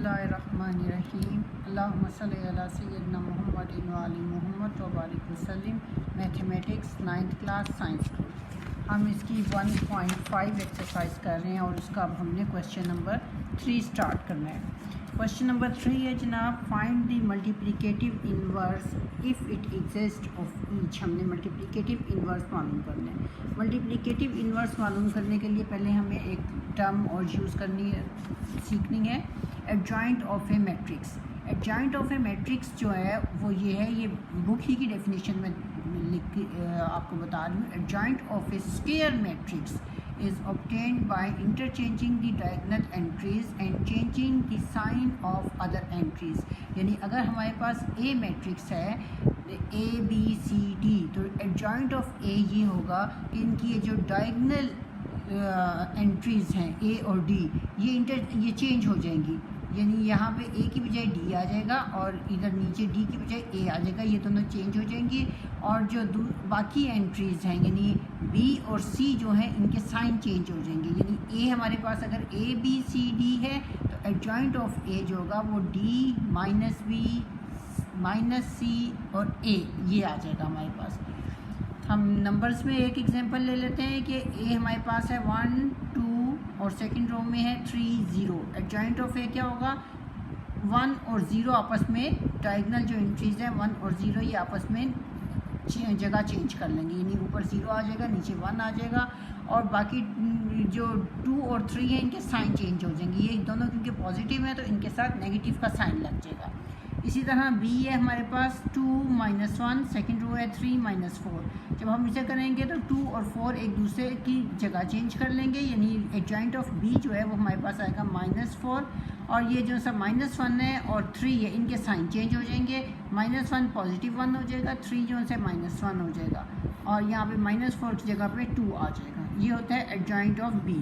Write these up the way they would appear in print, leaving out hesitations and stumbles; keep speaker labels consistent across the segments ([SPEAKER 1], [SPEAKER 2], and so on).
[SPEAKER 1] बिस्मिल्लाहिर्रहमानिर्रहीम अल्लाहुम्मा सल्लि अला सय्यिदिना मुहम्मदिन व अली मुहम्मद व बारिक वसल्लिम। Mathematics 9th class science group. हम इसकी 1.5 एक्सरसाइज कर रहे हैं और इसका अब हमने क्वेश्चन नंबर 3 स्टार्ट करना है। क्वेश्चन नंबर 3 है जनाब, find the multiplicative inverse if it exist of each. हमने मल्टीप्लिकेटिव इन्वर्स मालूम करना है। मल्टीप्लिकेटिव इन्वर्स मालूम करने के लिए पहले हमें एक टर्म और यूज़ सीखनी है, adjoint of a matrix. Adjoint of a matrix जो है वो ये है, ये बुक ही की डेफिनेशन में आपको बता रही हूँ। Adjoint of A square matrix is obtained by interchanging the diagonal entries and changing the sign of other entries। यानी अगर हमारे पास A मैट्रिक्स है A B C D, तो एडजॉइंट ऑफ A ये होगा कि इनकी ये जो डायगनल एंट्रीज़ हैं A और D ये चेंज हो जाएंगी। यानी यहाँ पे A की बजाय D आ जाएगा और इधर नीचे D की बजाय A आ जाएगा, ये दोनों चेंज हो जाएंगी। और जो बाकी एंट्रीज़ हैं यानी B और C जो हैं इनके साइन चेंज हो जाएंगे। यानी A हमारे पास अगर A B C D है तो एडजॉइंट ऑफ A जो होगा वो D minus B minus C और A ये आ जाएगा हमारे पास। हम नंबर्स में एक एग्जांपल ले लेते हैं कि A हमारे पास है 1 2 और सेकंड रो में है 3 0। एडजॉइंट ऑफ A क्या होगा, 1 और 0 आपस में डायगोनल जो एंट्रीज हैं 1 और 0 ये आपस में जगह चेंज कर लेंगे। यानी ऊपर 0 आ जाएगा, नीचे 1 आ जाएगा और बाकी जो 2 और 3 हैं इनके साइन चेंज हो जाएंगे। ये दोनों क्योंकि पॉजिटिव हैं तो इनके साथ नेगेटिव का साइन लग जाएगा। इसी तरह B है हमारे पास 2 माइनस 1, सेकेंड रो है 3 माइनस 4। जब हम इसे करेंगे तो 2 और 4 एक दूसरे की जगह चेंज कर लेंगे। यानी एडजॉइंट ऑफ B जो है वो हमारे पास आएगा -4 और ये जो सा -1 है और 3 है इनके साइन चेंज हो जाएंगे। -1 पॉजिटिव 1 हो जाएगा, 3 जो है -1 हो जाएगा और यहाँ पे -4 की जगह पे 2 आ जाएगा। ये होता है एडजॉइंट ऑफ B।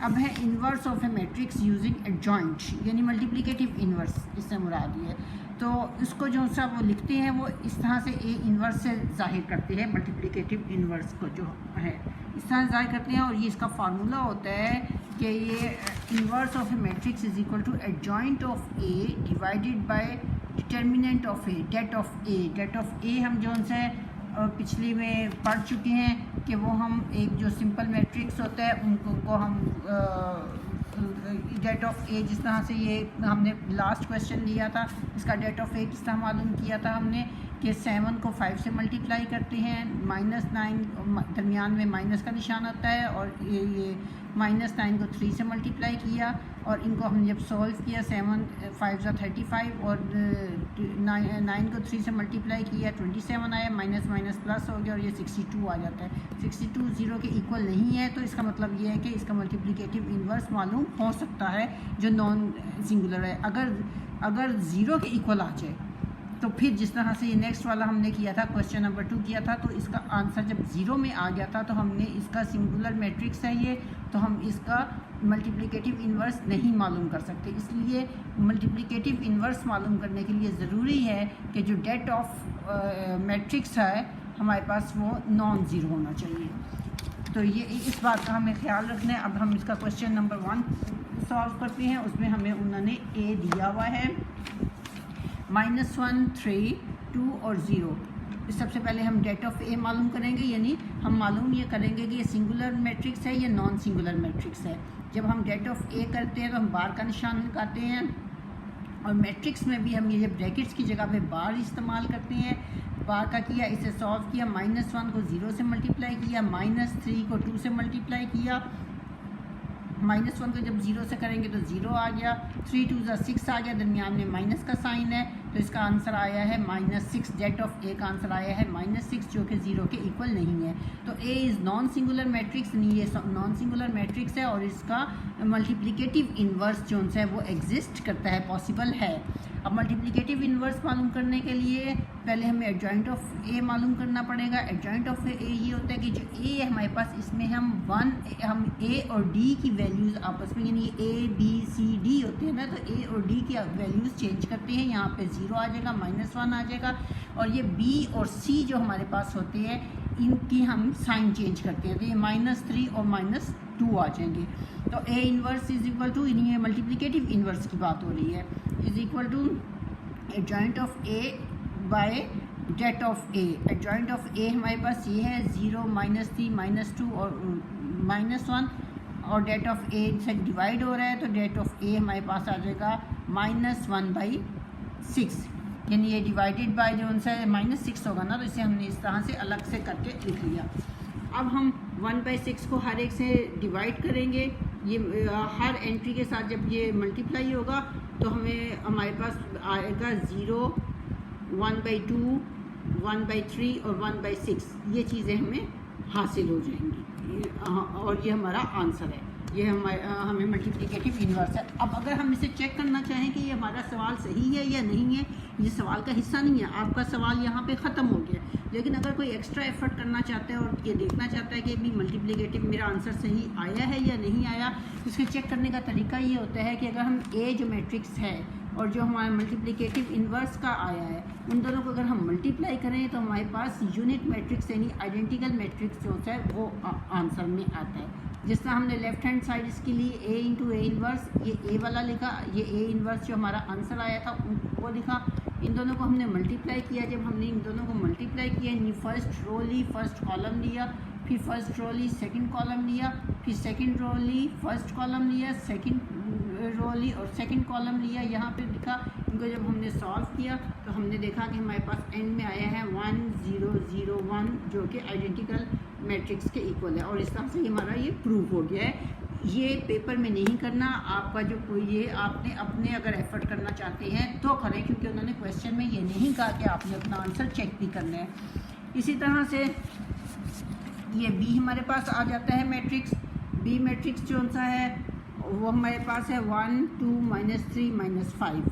[SPEAKER 1] अब है inverse of a matrix using adjoint, यानी मल्टीप्लिकेटिव इन्वर्स इससे मुराद है। तो इसको जो सा वो लिखते हैं वो इस तरह से A इन्वर्स से ज़ाहिर करते हैं। मल्टीप्लिकेटिव इन्वर्स को जो है इस तरह ज़ाहिर करते हैं और ये इसका फार्मूला होता है कि ये inverse of a matrix is equal to adjoint of A divided by determinant of A, det of A। Det of A हम जो उनसे पिछली में पढ़ चुके हैं कि वो हम एक जो सिंपल मैट्रिक्स होता है उनको हम डेट ऑफ A जिस तरह से ये हमने लास्ट क्वेश्चन लिया था, इसका डेट ऑफ A किस तरह मालूम किया था हमने कि 7 को 5 से मल्टीप्लाई करते हैं, -9 दरमियान में माइनस का निशान होता है और ये -9 को 3 से मल्टीप्लाई किया और इनको हमने जब सॉल्व किया 7 5 35 और 9 को 3 से मल्टीप्लाई किया 27 आया, माइनस माइनस प्लस हो गया और ये 62 आ जाता है। 62 0 के इक्वल नहीं है तो इसका मतलब ये है कि इसका मल्टीप्लिकेटिव इन्वर्स मालूम हो सकता है जो नॉन सिंगुलर है। अगर 0 के इक्वल आ जाए तो फिर जिस तरह से ये नेक्स्ट वाला हमने किया था, क्वेश्चन नंबर 2 किया था, तो इसका आंसर जब 0 में आ गया था तो हमने इसका सिंगुलर मैट्रिक्स है ये, तो हम इसका मल्टीप्लिकेटिव इन्वर्स नहीं मालूम कर सकते। इसलिए मल्टीप्लिकेटिव इन्वर्स मालूम करने के लिए ज़रूरी है कि जो डेट ऑफ मैट्रिक्स है हमारे पास वो नॉन ज़ीरो होना चाहिए। तो ये इस बात का हमें ख्याल रखना है। अब हम इसका क्वेश्चन नंबर 1 सॉल्व करते हैं। उसमें हमें उन्होंने A दिया हुआ है -1 3 2 और 0। सबसे पहले हम डेट ऑफ A मालूम करेंगे, यानी हम मालूम ये करेंगे कि ये सिंगुलर मैट्रिक्स है या नॉन सिंगुलर मैट्रिक्स है। जब हम डेट ऑफ A करते हैं तो हम बार का निशान लगाते हैं और मैट्रिक्स में भी हम ये ब्रैकेट्स की जगह पे बार इस्तेमाल करते हैं। बार का किया, इसे सॉल्व किया, -1 को 0 से मल्टीप्लाई किया, -3 को 2 से मल्टीप्लाई किया, -1 को जब 0 से करेंगे तो 0 आ गया, 3 2 6 आ गया, दरमियान में माइनस का साइन है तो इसका आंसर आया है -6। डेट ऑफ A का आंसर आया है -6 जो कि 0 के इक्वल नहीं है। तो A is non singular matrix, नहीं ये नॉन सिंगुलर मैट्रिक्स है और इसका मल्टीप्लिकेटिव इन्वर्स जो है वो एग्जिस्ट करता है, पॉसिबल है। अब मल्टीप्लिकेटिव इन्वर्स मालूम करने के लिए पहले हमें एडजॉइंट ऑफ A मालूम करना पड़ेगा। एडजॉइंट ऑफ A ये होता है कि जो A है हमारे पास इसमें हम A और D की वैल्यूज़ आपस में, यानी A B C D होते हैं ना, तो A और D की वैल्यूज़ चेंज करते हैं। यहाँ पे 0 आ जाएगा, -1 आ जाएगा और ये B और C जो हमारे पास होते हैं इनकी हम साइन चेंज करते हैं। तो ये -3 और 2 आ जाएंगे। तो A inverse is equal to, ये मल्टीप्लिकेटिव इन्वर्स की बात हो रही है, is equal to adjoint of A by det of A. Adjoint of A हमारे पास ये है 0 -3 -2 और -1, और डेट ऑफ ए से डिवाइड हो रहा है तो डेट ऑफ ए हमारे पास आ जाएगा -1/6, यानी ये डिवाइडेड बाय जो उनसे -6 होगा ना, तो इसे हमने इस तरह से अलग से करके लिख लिया। अब हम 1/6 को हर एक से डिवाइड करेंगे, ये हर एंट्री के साथ जब ये मल्टीप्लाई होगा तो हमारे पास आएगा 0, 1/2, 1/3 और 1/6, ये चीज़ें हमें हासिल हो जाएंगी, और ये हमारा आंसर है, ये हमें मल्टीप्लिकेटिव इन्वर्स है। अब अगर हम इसे चेक करना चाहें कि ये हमारा सवाल सही है या नहीं है, ये सवाल का हिस्सा नहीं है, आपका सवाल यहाँ पे ख़त्म हो गया। लेकिन अगर कोई एक्स्ट्रा एफर्ट करना चाहता है और ये देखना चाहता है कि भी मल्टीप्लिकेटिव मेरा आंसर सही आया है या नहीं आया, इसके चेक करने का तरीका ये होता है कि अगर हम ए जो मैट्रिक्स है और जो हमारा मल्टीप्लिकेटिव इन्वर्स का आया है, उन दोनों को अगर हम मल्टीप्लाई करें तो हमारे पास यूनिट मैट्रिक्स यानी आइडेंटिकल मैट्रिक्स जो होता है वो आंसर में आता है। जिस तरह हमने लेफ्ट हैंड साइड इसके लिए ए इंटू ए इन्वर्स, ये ए वाला लिखा, ये ए इन्वर्स जो हमारा आंसर आया था वो लिखा। इन दोनों को हमने मल्टीप्लाई किया, जब हमने इन दोनों को मल्टीप्लाई किया, यानी फर्स्ट रो ली, फर्स्ट कॉलम लिया, फिर फर्स्ट रो ली, सेकंड कॉलम लिया, फिर सेकंड रो ली, फर्स्ट कॉलम लिया, सेकंड रो ली और सेकंड कॉलम लिया, यहाँ पे लिखा। इनको जब हमने सॉल्व किया तो हमने देखा कि हमारे पास एंड में आया है 1 0 0 1, जो कि आइडेंटिकल मैट्रिक्स के इक्वल है, और इस तरह से हमारा ये प्रूव हो गया है। ये पेपर में नहीं करना, आपका जो कोई ये आपने अपने अगर एफर्ट करना चाहते हैं तो करें, क्योंकि उन्होंने क्वेश्चन में ये नहीं कहा कि आपने अपना आंसर चेक भी करना है। इसी तरह से ये बी हमारे पास आ जाता है मैट्रिक्स। बी मैट्रिक्स जो सा है वो हमारे पास है 1 2 -3 -5।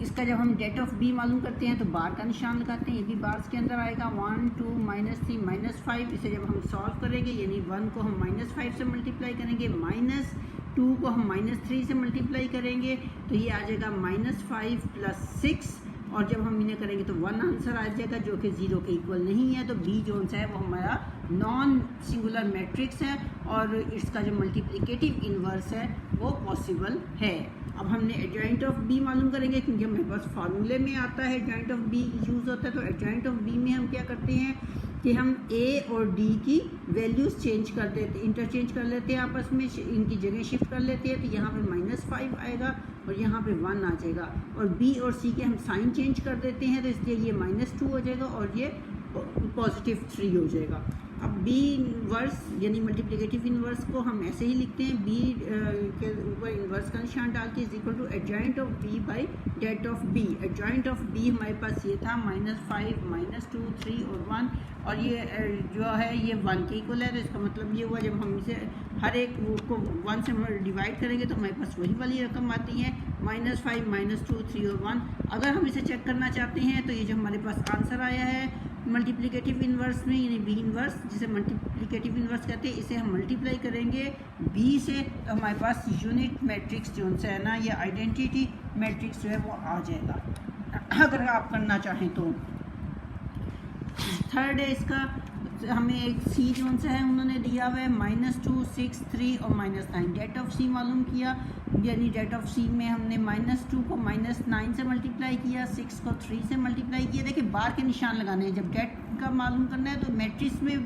[SPEAKER 1] इसका जब हम डेट ऑफ बी मालूम करते हैं तो बार का निशान लगाते हैं, ये भी बार्स के अंदर आएगा 1 2 -3 -5। इसे जब हम सॉल्व करेंगे, यानी 1 को हम -5 से मल्टीप्लाई करेंगे, -2 को हम -3 से मल्टीप्लाई करेंगे, तो ये आ जाएगा -5 + 6, और जब हम इन्हें करेंगे तो 1 आंसर आ जाएगा जो कि 0 के इक्वल नहीं है। तो बी जो है वो हमारा नॉन सिंगुलर मैट्रिक्स है, और इसका जो मल्टीप्लिकेटिव इन्वर्स है वो पॉसिबल है। अब हमने एडजॉइंट ऑफ बी मालूम करेंगे, क्योंकि हमारे पास फार्मूले में आता है एडजॉइंट ऑफ बी यूज़ होता है। तो एडजॉइंट ऑफ बी में हम क्या करते हैं कि हम ए और डी की वैल्यूज़ चेंज कर देते, इंटरचेंज कर लेते हैं आपस में, इनकी जगह शिफ्ट कर लेते हैं। तो यहाँ पे -5 आएगा और यहाँ पे 1 आ जाएगा, और बी और सी के हम साइन चेंज कर देते हैं, तो इसलिए ये -2 हो जाएगा और ये +3 हो जाएगा। अब बी इन्वर्स यानी मल्टीप्लिकेटिव इन्वर्स को हम ऐसे ही लिखते हैं, बी के ऊपर इन्वर्स का निशान डाल के is equal to adjoint of B by det of B. Adjoint of B हमारे पास ये था -5 -2 3 और 1, और ये जो है ये 1 के इक्वल है। तो इसका मतलब ये हुआ जब हम इसे हर एक को 1 से डिवाइड करेंगे तो हमारे पास वही वाली रकम आती है, -5 -2 3 और 1। अगर हम इसे चेक करना चाहते हैं तो ये जो हमारे पास आंसर आया है मल्टीप्लिकेटिव इन्वर्स में, यानी बी इन्वर्स जिसे मल्टीप्लिकेटिव इन्वर्स कहते हैं, इसे हम मल्टीप्लाई करेंगे बी से, तो हमारे पास यूनिट मैट्रिक्स जो है ना, ये आइडेंटिटी मैट्रिक्स जो है वो आ जाएगा अगर आप करना चाहें तो। थर्ड है इसका, हमें एक सी जो सा है उन्होंने दिया हुआ है -2 6 3 और -9। डेट ऑफ सी मालूम किया, यानी डेट ऑफ सी में हमने -2 को -9 से मल्टीप्लाई किया, 6 को 3 से मल्टीप्लाई किया। देखिए बार के निशान लगाने हैं, जब डेट का मालूम करना है तो मैट्रिक्स में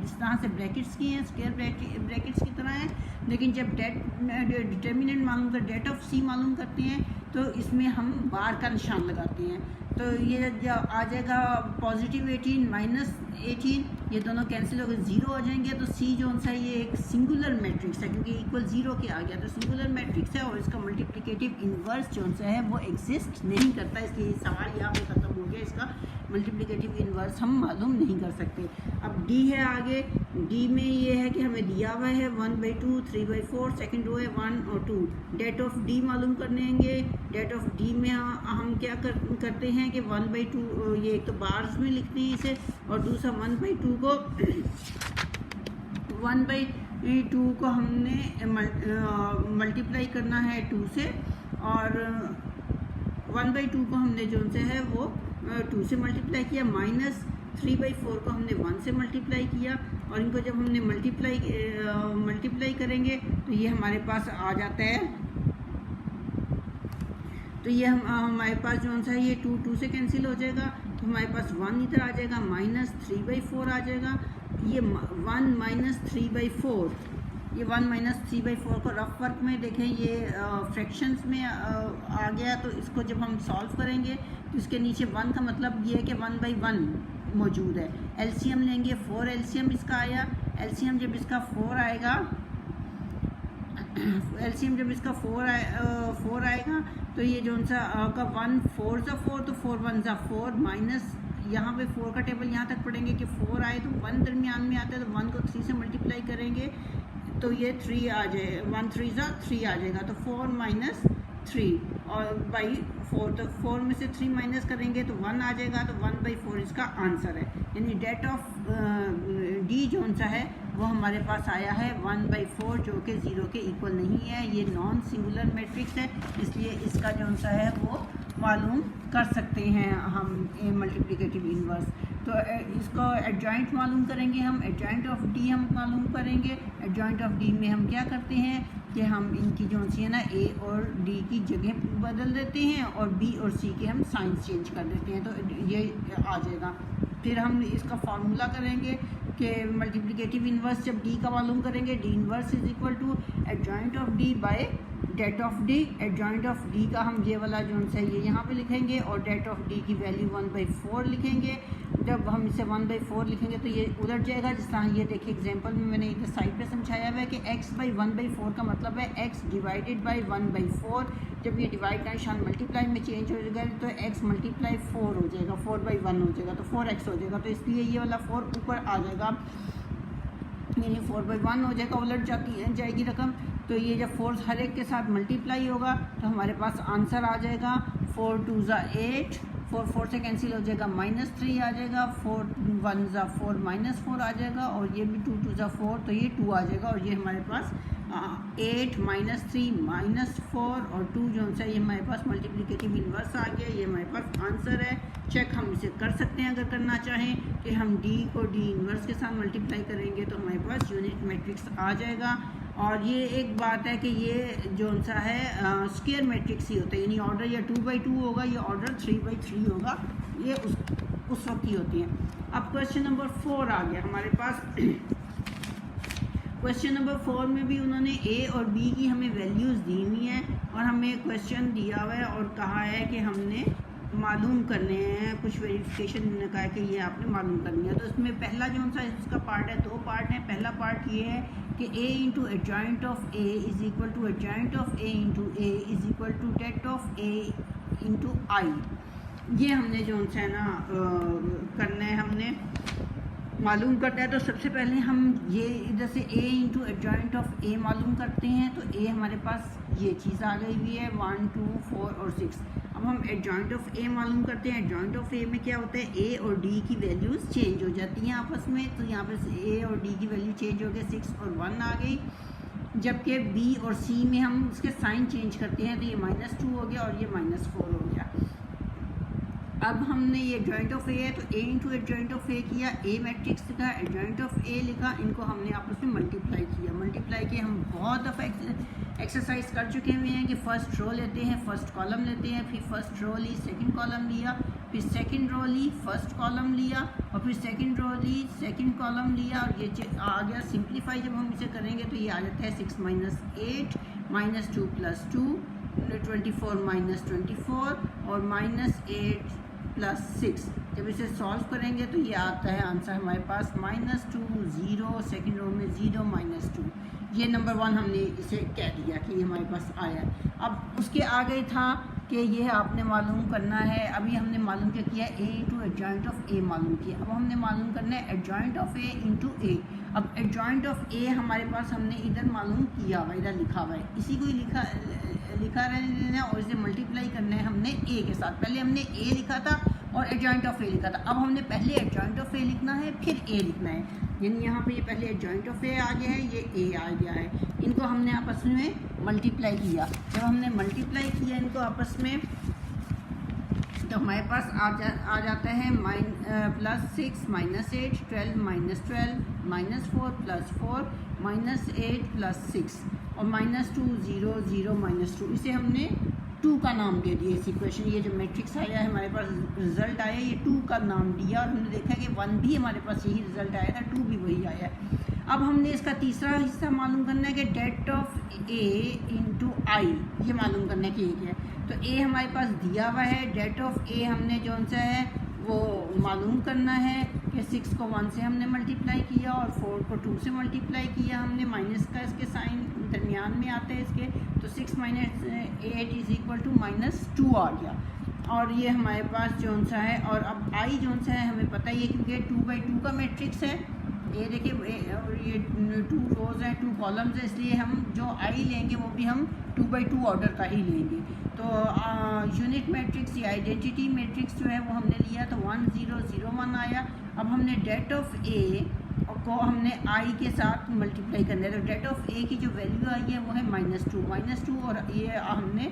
[SPEAKER 1] जिस तरह से ब्रैकेट्स की हैं, स्क्वायर ब्रैकेट्स की तरह है, लेकिन जब डिटर्मिनेंट मालूम कर डेट ऑफ सी मालूम करते हैं तो इसमें हम बार का निशान लगाते हैं। तो ये जब आ जाएगा +18 -18, ये दोनों कैंसिल हो गए, 0 हो जाएंगे। तो सी जो सा ये एक सिंगुलर मैट्रिक्स है, क्योंकि इक्वल 0 के आ गया तो सिंगुलर मैट्रिक्स है, और इसका मल्टीप्लिकेटिव इन्वर्स जो सा है वो एग्जिस्ट नहीं करता, इसलिए सवाल यहाँ पे ख़त्म हो गया। इसका मल्टीप्लिकेटिव इन्वर्स हम मालूम नहीं कर सकते। अब डी है आगे, डी में ये है कि हमें दिया हुआ है 1/2 3/4, सेकंड रो है 1 और 2। डेट ऑफ डी मालूम करनेंगे, डेट ऑफ डी में हम क्या करते हैं कि 1/2 ये एक तो बार्स में लिखते हैं इसे, और दूसरा 1/2 को 1/2 को हमने मल्टीप्लाई करना है 2 से, और 1/2 को हमने जो से है वो 2 से मल्टीप्लाई किया, -3/4 को हमने 1 से मल्टीप्लाई किया, और इनको जब हमने मल्टीप्लाई करेंगे तो ये हमारे पास आ जाता है, तो ये हमारे पास जो सा ये 2 से कैंसिल हो जाएगा, तो हमारे पास 1 इधर आ जाएगा, -3/4 आ जाएगा। ये 1 - 3/4, ये 1 - 3/4 को रफ वर्क में देखें ये फ्रैक्शंस में आ गया। तो इसको जब हम सॉल्व करेंगे तो इसके नीचे 1 का मतलब ये है कि 1/1 मौजूद है। एलसीएम लेंगे, 4 एलसीएम इसका आया। एलसीएम जब इसका 4 आएगा, एलसीएम जब इसका 4 आएगा तो ये जो सा आपका 1 4 सा 4, तो 4 1 सा 4 माइनस यहाँ पे 4 का टेबल यहाँ तक पढ़ेंगे कि 4 आए तो 1 दरमियान में आता है, तो 1 को 3 से मल्टीप्लाई करेंगे तो ये 3 आ जाए, 1 3 सा 3 आ जाएगा, तो 4 - 3 और बाई 4, तो 4 में से 3 माइनस करेंगे तो 1 आ जाएगा, तो 1/4 इसका आंसर है। यानी डेट ऑफ डी जो सा है वो हमारे पास आया है 1/4, जो कि 0 के इक्वल नहीं है। ये नॉन सिंगुलर मैट्रिक्स है, इसलिए इसका जो सा है वो मालूम कर सकते हैं हम मल्टीप्लिकेटिव इन्वर्स। तो इसको एडजॉइंट मालूम करेंगे हम, एडजॉइंट ऑफ डी हम मालूम करेंगे। एडजॉइंट ऑफ डी में हम क्या करते हैं कि हम इनकी जो सी है ना ए और डी की जगह बदल देते हैं और बी और सी के हम साइंस चेंज कर देते हैं, तो ये आ जाएगा। फिर हम इसका फार्मूला करेंगे कि मल्टीप्लिकेटिव इन्वर्स जब डी का मालूम करेंगे, D inverse is equal to adjoint of D by det of D. Adjoint of D का हम ये वाला जो है ये यहाँ पे लिखेंगे और डेट ऑफ डी की वैल्यू 1/4 लिखेंगे। जब हम इसे 1/4 लिखेंगे तो ये उलट जाएगा, जिस तरह ये देखिए एग्जांपल में मैंने इधर साइड पे समझाया हुआ है कि x/1/4 का मतलब है x डिवाइडेड बाई 1/4। जब ये डिवाइड का निशान मल्टीप्लाई में चेंज हो जाएगा तो x मल्टीप्लाई 4 हो जाएगा, 4/1 हो जाएगा, तो 4x हो जाएगा, तो इसलिए ये वाला 4 ऊपर आ जाएगा, यानी 4/1 हो जाएगा, उलट जाएगी रकम। तो ये जब 4 हर एक के साथ मल्टीप्लाई होगा तो हमारे पास आंसर आ जाएगा 4 2 = 8, 4 से कैंसिल हो जाएगा, -3 आ जाएगा, 4 1 = 4 -4 आ जाएगा, और ये भी 2 2 = 4, तो ये 2 आ जाएगा, और ये हमारे पास 8 -3 -4 और 2 जो सा ये हमारे पास मल्टीप्लिकेटिव इन्वर्स आ गया। ये हमारे पास आंसर है। चेक हम इसे कर सकते हैं अगर करना चाहें कि हम डी को डी इन्वर्स के साथ मल्टीप्लाई करेंगे तो हमारे पास यूनिट मैट्रिक्स आ जाएगा। और ये एक बात है कि ये जो सा है स्क्वायर मैट्रिक्स ही होता है, यानी ऑर्डर या 2/2 होगा या ऑर्डर 3/3 होगा, ये उस वक्त ही होती है। अब क्वेश्चन नंबर 4 आ गया हमारे पास। क्वेश्चन नंबर 4 में भी उन्होंने ए और बी की हमें वैल्यूज़ दी हुई हैं और हमें क्वेश्चन दिया हुआ है और कहा है कि हमने मालूम करने हैं, कुछ वेरिफिकेशन ने कहा है कि ये आपने मालूम करनी है। तो इसमें पहला जो सा इसका पार्ट है, 2 पार्ट हैं। पहला पार्ट ये है कि a into adjoint of a is equal to adjoint of a into a is equal to det of a into i। ये हमने जो सा है ना करना है, हमने मालूम करना है। तो सबसे पहले हम ये इधर से a into adjoint of a मालूम करते हैं, तो a हमारे पास ये चीज़ आ गई हुई है 1 2 4 और 6। अब हम एडजॉइंट ऑफ a मालूम करते हैं। एडजॉइंट ऑफ a में क्या होता है, a और d की वैल्यूज़ चेंज हो जाती हैं आपस में, तो यहाँ पर a और d की वैल्यू चेंज हो गई, 6 और 1 आ गई। जबकि b और c में हम उसके साइन चेंज करते हैं तो ये -2 हो गया और ये -4 हो गया। अब हमने ये जॉइंट ऑफ ए है तो a इंटू एडजॉइंट ऑफ ए किया, a मैट्रिक्स लिखा, एडजॉइंट ऑफ ए लिखा, इनको हमने आपस में मल्टीप्लाई किया। मल्टीप्लाई किया हम बहुत दफ़ा एक्सरसाइज कर चुके हुए हैं कि फ़र्स्ट रो लेते हैं, फर्स्ट कॉलम लेते हैं, फिर फर्स्ट रो ली, सेकंड कॉलम लिया, फिर सेकंड रो ली, फर्स्ट कॉलम लिया, और फिर सेकंड रो ली, सेकंड कॉलम लिया, और ये आ गया सिंप्लीफाई। जब हम इसे करेंगे तो ये आ जाता है 6 - 8 -2 + 2 24 - 24 और -8 + 6। जब इसे सॉल्व करेंगे तो ये आता है आंसर हमारे पास -2 0, सेकंड रो में 0 -2। ये नंबर 1 हमने इसे कह दिया कि ये हमारे पास आया। अब उसके आगे था कि ये आपने मालूम करना है, अभी हमने मालूम क्या किया, a into adjoint of a मालूम किया। अब हमने मालूम करना है adjoint of a into a। अब एडजॉइंट ऑफ a हमारे पास हमने इधर मालूम किया हुआ, इधर लिखा हुआ है, इसी को ही लिखा रहने और इसे मल्टीप्लाई करना है हमने a के साथ। पहले हमने a लिखा था और एडजॉइंट ऑफ a लिखा था, अब हमने पहले एडजॉइंट ऑफ a लिखना है फिर a लिखना है, यानी यहाँ पे ये पहले एडजॉइंट ऑफ a आ गया है, ये a आ गया है। इनको हमने आपस में मल्टीप्लाई किया। जब हमने मल्टीप्लाई किया इनको आपस में तो हमारे पास आ जाता है +6 -8 12 -12 -4 +4 -8 +6 और -2 0 0 -2। इसे हमने 2 का नाम दे दिया इस इक्वेशन। ये जो मैट्रिक्स आया है हमारे पास रिजल्ट आया, ये 2 का नाम दिया और हमने देखा कि 1 भी हमारे पास यही रिजल्ट आया था, 2 भी वही आया है। अब हमने इसका तीसरा हिस्सा मालूम करना है कि date of A into I, ये मालूम करना है कि ये क्या है। तो A हमारे पास दिया हुआ है, डेट ऑफ A हमने जो सा है वो मालूम करना है कि 6 को 1 से हमने मल्टीप्लाई किया और 4 को 2 से मल्टीप्लाई किया हमने। माइनस का इसके साइन दरमियान में आते हैं इसके, तो 6 - 8 = -2 आ गया। और ये हमारे पास जो सा है, और अब आई जो सा है हमें पता ही है क्योंकि 2/2 का मैट्रिक्स है। ये देखिए और ये 2 रोज़ हैं 2 कॉलम्स हैं, इसलिए हम जो आई लेंगे वो भी हम 2/2 ऑर्डर का ही लेंगे। तो यूनिट मैट्रिक्स या आइडेंटिटी मैट्रिक्स जो है वो हमने लिया तो 1 0 0 1 आया। अब हमने डेट ऑफ ए को हमने आई के साथ मल्टीप्लाई करना है, तो डेट ऑफ ए की जो वैल्यू आई है वो है -2 और ये हमने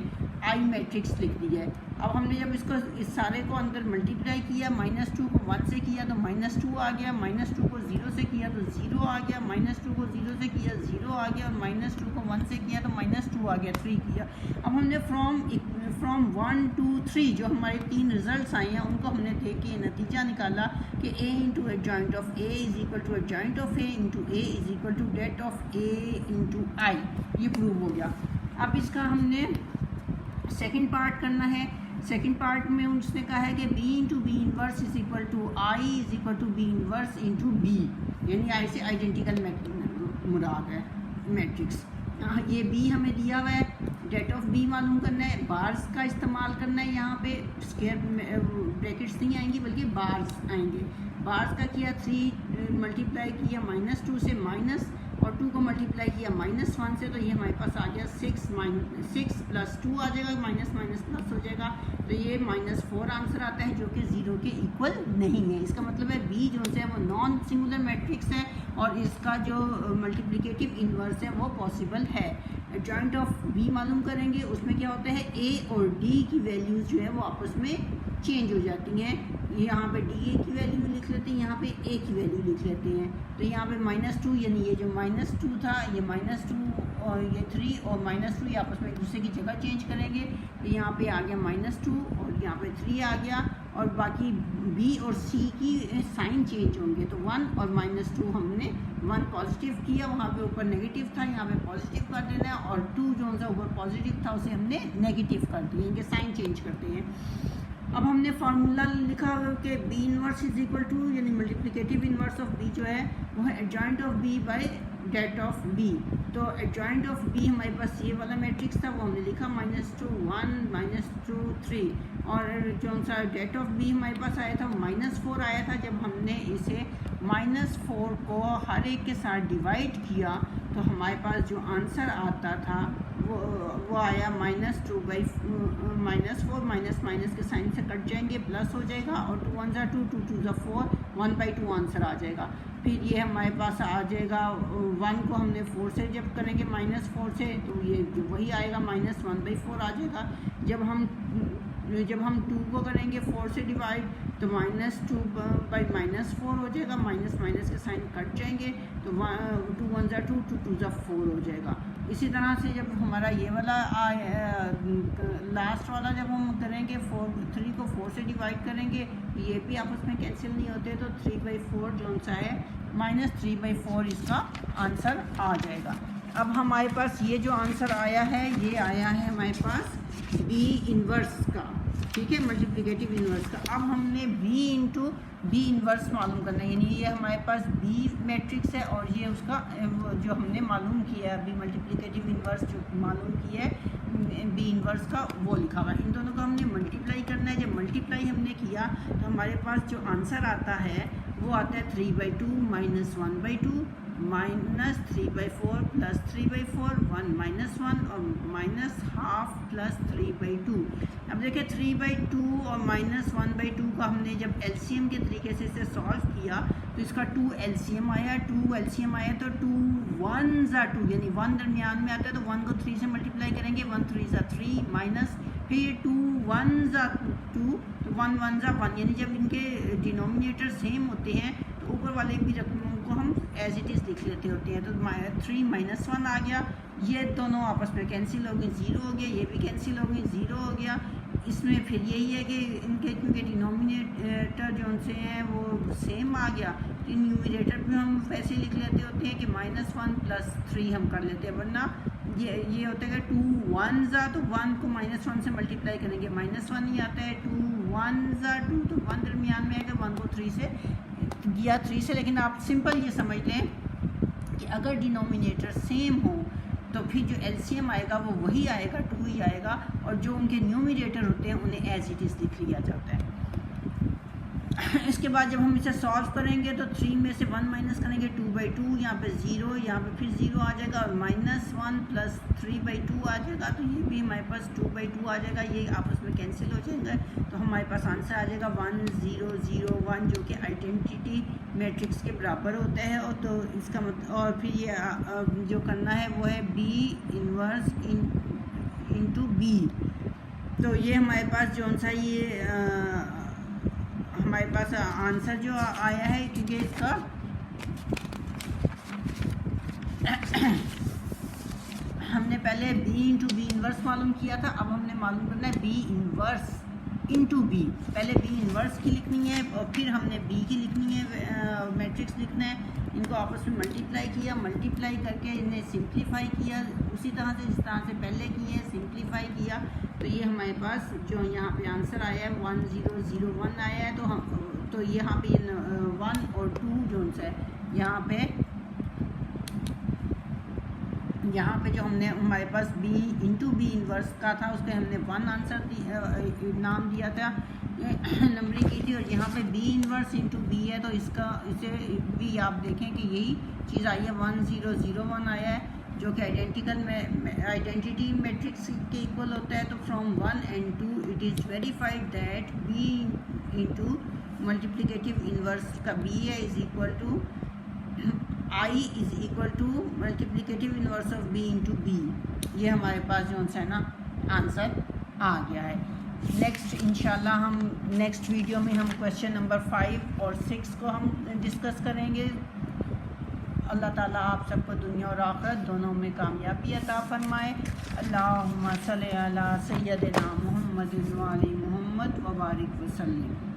[SPEAKER 1] आई मैट्रिक्स लिख दिया है। अब हमने जब इसको इस सारे को अंदर मल्टीप्लाई किया, -2 को 1 से किया तो -2 आ गया, -2 को 0 से किया तो 0 आ गया, -2 को 0 से किया 0 आ गया, और -2 को 1 से किया तो -2 आ गया, 3 किया। अब हमने फ्रॉम 1 2 3 जो हमारे 3 रिजल्ट्स आए हैं उनको हमने देख के नतीजा निकाला कि A into adjoint of A = adjoint of A into A = det of A into I, ये प्रूव हो गया। अब इसका हमने सेकंड पार्ट करना है। सेकंड पार्ट में उसने कहा है कि B into B inverse = I = B inverse into B, यानी आई से आइडेंटिकल मुराद है मैट्रिक्स। ये B हमें दिया हुआ है, डेट ऑफ B मालूम करना है, बार्स का इस्तेमाल करना है। यहाँ पे स्क्वायर ब्रैकेट्स नहीं आएंगी बल्कि बार्स आएंगे। बार्स का किया 3 मल्टीप्लाई किया -2 से माइनस, और 2 को मल्टीप्लाई किया -1 से, तो ये हमारे पास आ गया 6 + 2 आ जाएगा, माइनस माइनस प्लस हो जाएगा, तो ये -4 आंसर आता है जो कि 0 के इक्वल नहीं है। इसका मतलब है B जो है वो नॉन सिंगुलर मैट्रिक्स है और इसका जो मल्टीप्लिकेटिव इन्वर्स है वो पॉसिबल है। जॉइंट ऑफ B मालूम करेंगे, उसमें क्या होता है A और D की वैल्यूज़ जो है वो आपस में चेंज हो जाती हैं। यहाँ पे DA की वैल्यू लिख लेते हैं, यहाँ पे A की वैल्यू लिख लेते हैं। तो यहाँ पे -2 यानी ये जो -2 था ये -2 और ये 3 और -2 ये आपस में एक दूसरे की जगह चेंज करेंगे, तो यहाँ पे आ गया -2 और यहाँ पे 3 आ गया, और बाकी B और C की साइन चेंज होंगे। तो 1 और -2 हमने 1 पॉजिटिव किया, वहाँ पे ऊपर नेगेटिव था, यहाँ पे पॉजिटिव कर देना है, और 2 जो सा ऊपर पॉजिटिव था उसे हमने नेगेटिव कर दिया, इनके साइन चेंज करते हैं। अब हमने फार्मूला लिखा कि B इनवर्स = यानी मल्टीप्लिकेटिव इनवर्स ऑफ B जो है वो है adjoint of B by det of B। तो एडजॉइंट ऑफ B हमारे पास ये वाला मैट्रिक्स था, वो हमने लिखा -2 1 -2 3, और जो सा डेट ऑफ B हमारे पास आया था -4 आया था। जब हमने इसे -4 को हर एक के साथ डिवाइड किया तो हमारे पास जो आंसर आता था वो आया -2/4, माइनस के साइन से कट जाएंगे, प्लस हो जाएगा, और 2 1 2 2 2 4 1/2 आंसर आ जाएगा। फिर ये हमारे पास आ जाएगा 1 को हमने 4 से जब करेंगे -4 से तो ये जो वही आएगा -1/4 आ जाएगा। जब हम 2 को करेंगे 4 से डिवाइड तो -2/-4 हो जाएगा, माइनस के साइन कट जाएंगे, तो 2 1 2 2 2 4 हो जाएगा। इसी तरह से जब हमारा ये वाला लास्ट वाला जब हम करेंगे 3 को 4 से डिवाइड करेंगे, ये भी आपस में कैंसिल नहीं होते, तो 3/4 जो सा है -3/4 इसका आंसर आ जाएगा। अब हमारे पास ये जो आंसर आया है ये आया है हमारे पास B इन्वर्स का, ठीक है, मल्टीप्लिकेटिव इन्वर्स का। अब हमने B इंटू B इन्वर्स मालूम करना है, यानी ये हमारे पास B मैट्रिक्स है और ये उसका जो हमने मालूम किया है B मल्टीप्लिकेटिव इन्वर्स जो मालूम किया है B इन्वर्स का वो लिखा हुआ है। इन दोनों को हमने मल्टीप्लाई करना है। जब मल्टीप्लाई हमने किया तो हमारे पास जो आंसर आता है वो आता है 3/2 -1/2 -3/4 +3/4 1 -1 और -1/2 +3/2। अब देखिए 3/2 और -1/2 का हमने जब LCM के तरीके से इसे सॉल्व किया तो इसका 2 LCM आया, 2 LCM आया तो 2 1s are 2 यानी 1 दरमियान में आता है, तो 1 को 3 से मल्टीप्लाई करेंगे, 1 3s are 3 माइनस, फिर 2 वन ज़ा टू, तो वन वन ज़ा वन, यानी जब इनके डिनोमिनेटर सेम होते हैं तो ऊपर वाले भी रकमों को हम एज इट इज़ लिख लेते होते हैं। तो 3 - 1 आ गया, ये दोनों आपस में कैंसिल हो गए, 0 हो गया, ये भी कैंसिल हो गए, 0 हो गया। इसमें फिर यही है कि इनके क्योंकि डिनोमिनेटर जो उनसे हैं वो सेम आ गया, तो न्यूमिनेटर भी हम वैसे लिख लेते होते हैं कि -1 + 3 हम कर लेते हैं, वरना ये होता है कि 2 1 ज़ा, तो 1 को -1 से मल्टीप्लाई करेंगे, -1 ही आता है। 2 1 ज़ा 2, तो 1 दरमियान में आएगा, 1 को 3 से दिया 3 से। लेकिन आप सिंपल ये समझ लें कि अगर डिनोमिनेटर सेम हो तो फिर जो एलसीएम आएगा वो वही आएगा, 2 ही आएगा, और जो उनके न्यूमिनेटर होते हैं उन्हें एज इट इज़ लिख लिया जाता है। इसके बाद जब हम इसे सॉल्व करेंगे तो 3 में से 1 माइनस करेंगे, 2/2, यहाँ पे 0, यहाँ पे फिर 0 आ जाएगा, और -1 + 3/2 आ जाएगा, तो ये भी हमारे पास 2/2 आ जाएगा, ये आपस में कैंसिल हो जाएंगे, तो हमारे पास आंसर आ जाएगा 1 0 0 1, जो कि आइडेंटिटी मैट्रिक्स के बराबर होता है। और तो इसका मतलब, और फिर ये जो करना है वो है B इन्वर्स इंटू B। तो ये हमारे पास जो सा ये हमारे पास आंसर जो आया है, क्योंकि इसका हमने पहले B इंटू B इन्वर्स मालूम किया था, अब हमने मालूम करना है B इन्वर्स इंटू B। पहले B इन्वर्स की लिखनी है और फिर हमने B की लिखनी है, मैट्रिक्स लिखना है। इनको आपस में मल्टीप्लाई किया, मल्टीप्लाई करके इन्हें सिंप्लीफाई किया, उसी तरह से जिस तरह से पहले किए, सिंप्लीफाई किया, तो ये हमारे पास जो यहाँ पे आंसर आया है 1 0 0 1 आया है। तो यहाँ पे 1 और 2 जो है यहाँ पे जो हमने हमारे पास B इंटू B इन्वर्स का था, उसके हमने 1 आंसर नाम दिया था, नंबरिंग की थी, और यहाँ पे B इन्वर्स इंटू B है, तो इसे भी आप देखें कि यही चीज़ आई है, 1 0 0 1 आया है, जो कि आइडेंटिटी मैट्रिक्स के इक्वल होता है। तो from 1 and 2 it is verified that B into multiplicative inverse का B है is equal to I is equal to multiplicative inverse of B into B। ये हमारे पास जो है ना आंसर आ गया है। नेक्स्ट इंशाल्लाह हम नेक्स्ट वीडियो में हम क्वेश्चन नंबर 5 और 6 को हम डिस्कस करेंगे। अल्लाह ताला आप सबको दुनिया और आखिरत दोनों में कामयाबी अता फरमाए। अल्लाहुम्मा सल्ली अला सय्यदिना मुहम्मद व आलि मुहम्मद व बारिक वसल्लम।